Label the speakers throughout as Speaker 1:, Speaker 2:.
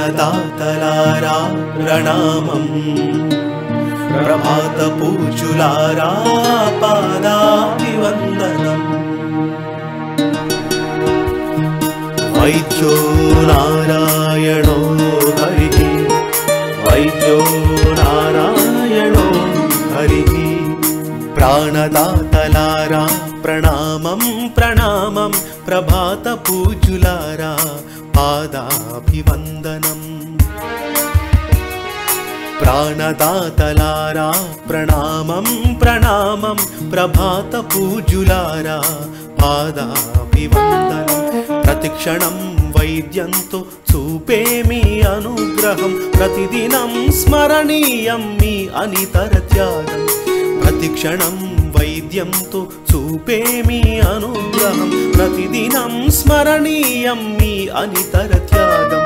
Speaker 1: ప్రాణదాతలారా ప్రణామం ప్రభాత పూజులారా పాదాభివందనం వైద్యో నారాయణో హరి వైద్యో నారాయణో హరి ప్రాణదాతలారా ప్రణామం ప్రణామం ప్రభాత పూజులారా పాదాభివందనం ప్రాణదాతలారా ప్రణామం ప్రణామం ప్రభాత పూజులారా పాదాభివందనం ప్రతిక్షణం వైద్యంతో చూపే మీ అనుగ్రహం ప్రతిదినం స్మరణీయం మీ అనితర త్యాగం ప్రతిక్షణం వైద్యంతో చూపే మీ అనుగ్రహం ప్రతిదినం స్మరణీయం మీ అనితర త్యాగం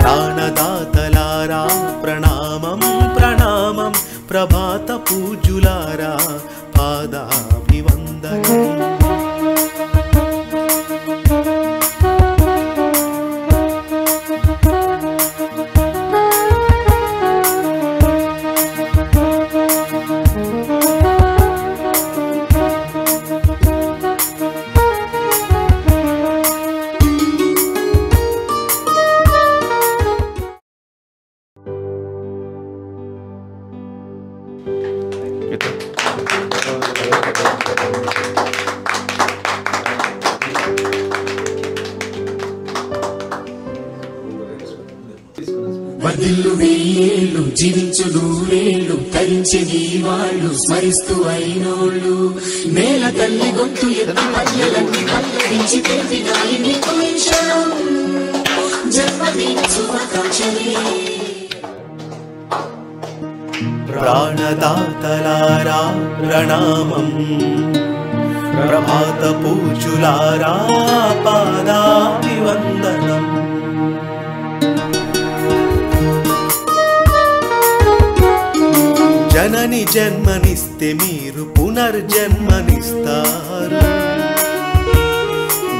Speaker 1: ప్రాణదాతలారా ప్రణామం ప్రణామం ప్రభాత పూజులారా పాదాభివందనం
Speaker 2: వర్ధిల్లు వెయ్యేళ్ళు జీవించు నూరేళ్ళు తరించి నీ వాళ్ళు స్మరిస్తూ అయినోళ్ళు నేల తల్లి గొంతు ఎత్తి పల్లెలన్నీ పల్లవించి తెలిపినాయి నీకు జన్మదిన శుభాకాంక్షలే
Speaker 1: ప్రాణదాతలారా ప్రణామం ప్రభాత పూజులారా పాదాభివందనం జనని జన్మనిస్తే మీరు పునర్జన్మనిస్తారు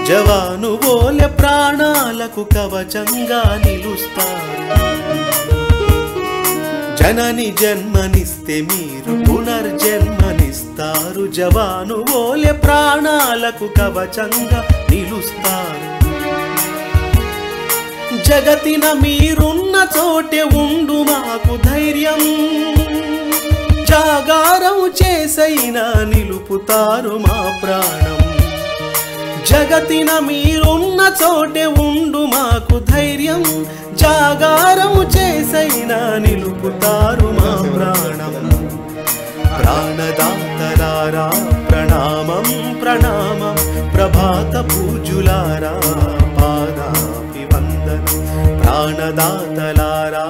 Speaker 1: జవాను ఓలె ప్రాణాలకు కవచంగా నిలుస్తారు జనని జన్మనిస్తే మీరు పునర్జన్మనిస్తారు జవాను ఓలె ప్రాణాలకు కవచంగా నిలుస్తారు జగతిన మీరున్న చోటే ఉండు మాకు ధైర్యం జాగారం చేసైనా నిలుపుతారు మా ప్రాణం జగతిన మీరున్న చోటే ఉండు మాకు ధైర్యం జాగారం చేసైనా నిలుపుతారు మా ప్రాణం ప్రాణదాతలారా ప్రణామం ప్రణామం ప్రభాత పూజులారా పాదాభివందనం ప్రాణదాతలారా